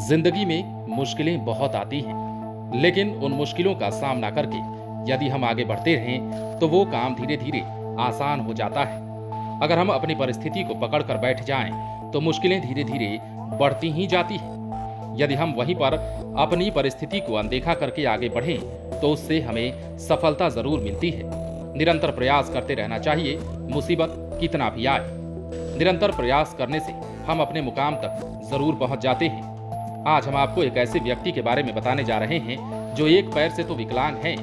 जिंदगी में मुश्किलें बहुत आती हैं, लेकिन उन मुश्किलों का सामना करके यदि हम आगे बढ़ते रहें तो वो काम धीरे धीरे आसान हो जाता है। अगर हम अपनी परिस्थिति को पकड़ कर बैठ जाएं तो मुश्किलें धीरे धीरे बढ़ती ही जाती हैं। यदि हम वहीं पर अपनी परिस्थिति को अनदेखा करके आगे बढ़ें तो उससे हमें सफलता जरूर मिलती है। निरंतर प्रयास करते रहना चाहिए, मुसीबत कितना भी आए। निरंतर प्रयास करने से हम अपने मुकाम तक जरूर पहुंच जाते हैं। आज हम आपको एक ऐसे व्यक्ति के बारे में बताने जा रहे हैं जो एक पैर से तो विकलांग हैं,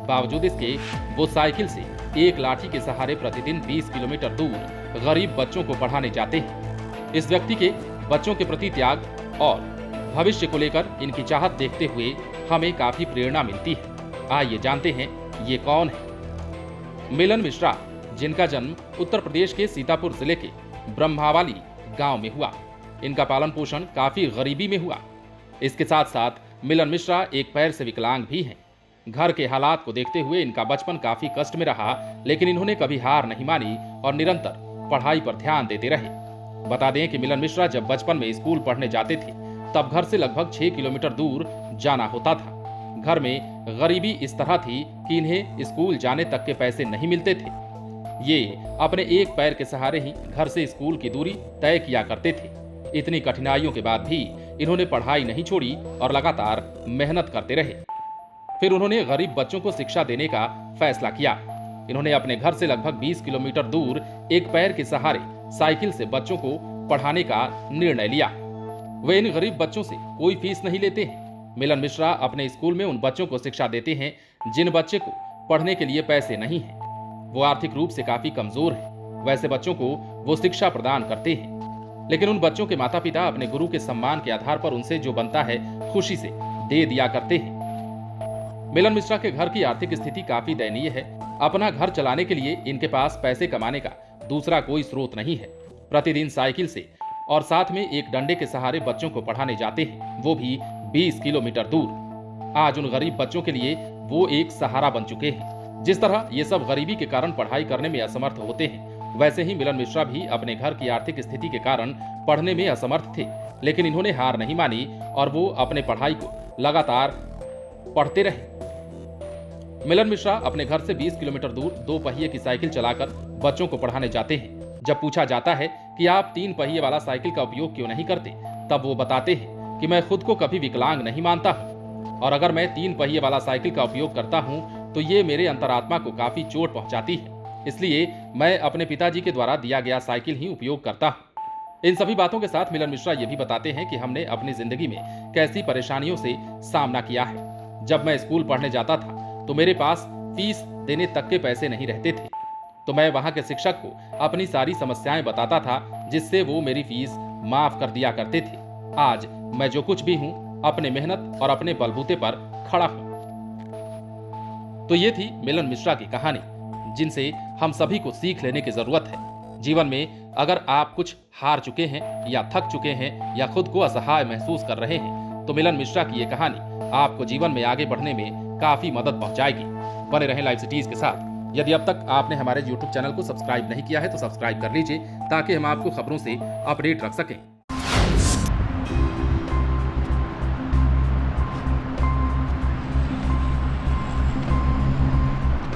बावजूद इसके वो साइकिल से एक लाठी के सहारे प्रतिदिन 20 किलोमीटर दूर गरीब बच्चों को पढ़ाने जाते हैं। इस व्यक्ति के बच्चों के प्रति त्याग और भविष्य को लेकर इनकी चाहत देखते हुए हमें काफी प्रेरणा मिलती है। आइए जानते हैं ये कौन है। मिलन मिश्रा, जिनका जन्म उत्तर प्रदेश के सीतापुर जिले के ब्रह्मावाली गांव में हुआ। इनका पालन पोषण काफी गरीबी में हुआ। इसके साथ साथ मिलन मिश्रा एक पैर से विकलांग भी हैं। घर के हालात को देखते हुए इनका बचपन काफी कष्ट में रहा, लेकिन इन्होंने कभी हार नहीं मानी और निरंतर पढ़ाई पर ध्यान देते रहे। बता दें कि मिलन मिश्रा जब बचपन में स्कूल पढ़ने जाते थे तब घर से लगभग 6 किलोमीटर दूर जाना होता था। घर में गरीबी इस तरह थी कि इन्हें स्कूल जाने तक के पैसे नहीं मिलते थे। ये अपने एक पैर के सहारे ही घर से स्कूल की दूरी तय किया करते थे। इतनी कठिनाइयों के बाद भी इन्होंने पढ़ाई नहीं छोड़ी और लगातार मेहनत करते रहे। फिर उन्होंने गरीब बच्चों को शिक्षा देने का फैसला किया। इन्होंने अपने घर से लगभग 20 किलोमीटर दूर एक पैर के सहारे साइकिल से बच्चों को पढ़ाने का निर्णय लिया। वे इन गरीब बच्चों से कोई फीस नहीं लेते हैं। मिलन मिश्रा अपने स्कूल में उन बच्चों को शिक्षा देते हैं जिन बच्चे को पढ़ने के लिए पैसे नहीं हैं। वो आर्थिक रूप से काफी कमजोर हैं। वैसे बच्चों को वो शिक्षा प्रदान करते हैं, लेकिन उन बच्चों के माता पिता अपने गुरु के सम्मान के आधार पर उनसे जो बनता है खुशी से दे दिया करते हैं। मिलन मिश्रा के घर की आर्थिक स्थिति काफी दयनीय है। अपना घर चलाने के लिए इनके पास पैसे कमाने का दूसरा कोई स्रोत नहीं है। प्रतिदिन साइकिल से और साथ में एक डंडे के सहारे बच्चों को पढ़ाने जाते हैं, वो भी 20 किलोमीटर दूर। आज उन गरीब बच्चों के लिए वो एक सहारा बन चुके हैं। जिस तरह ये सब गरीबी के कारण पढ़ाई करने में असमर्थ होते हैं, वैसे ही मिलन मिश्रा भी अपने घर की आर्थिक स्थिति के कारण पढ़ने में असमर्थ थे, लेकिन इन्होंने हार नहीं मानी और वो अपने पढ़ाई को लगातार पढ़ते रहे। मिलन मिश्रा अपने घर से 20 किलोमीटर दूर 2 पहिए की साइकिल चलाकर बच्चों को पढ़ाने जाते हैं। जब पूछा जाता है कि आप 3 पहिए वाला साइकिल का उपयोग क्यों नहीं करते, तब वो बताते हैं कि मैं खुद को कभी विकलांग नहीं मानता हूँ और अगर मैं 3 पहिए वाला साइकिल का उपयोग करता हूँ तो ये मेरे अंतरात्मा को काफी चोट पहुंचाती है, इसलिए मैं अपने पिताजी के द्वारा दिया गया साइकिल ही उपयोग करता हूँ। इन सभी बातों के साथ मिलन मिश्रा ये भी बताते हैं कि हमने अपनी जिंदगी में कैसी परेशानियों से सामना किया है। जब मैं स्कूल पढ़ने जाता था तो मेरे पास फीस देने तक के पैसे नहीं रहते थे, तो मैं वहां के शिक्षक को अपनी सारी समस्याएं बताता था, जिससे वो मेरी फीस माफ कर दिया करते थे। आज मैं जो कुछ भी हूँ अपने मेहनत और अपने बलबूते पर खड़ा हूँ। तो ये थी मिलन मिश्रा की कहानी, जिनसे हम सभी को सीख लेने की जरूरत है। जीवन में अगर आप कुछ हार चुके हैं या थक चुके हैं या खुद को असहाय महसूस कर रहे हैं तो मिलन मिश्रा की ये कहानी आपको जीवन में आगे बढ़ने में काफी मदद पहुंचाएगी। बने रहें लाइव सिटीज के साथ। यदि अब तक आपने हमारे YouTube चैनल को सब्सक्राइब नहीं किया है तो सब्सक्राइब कर लीजिए, ताकि हम आपको खबरों से अपडेट रख सकें।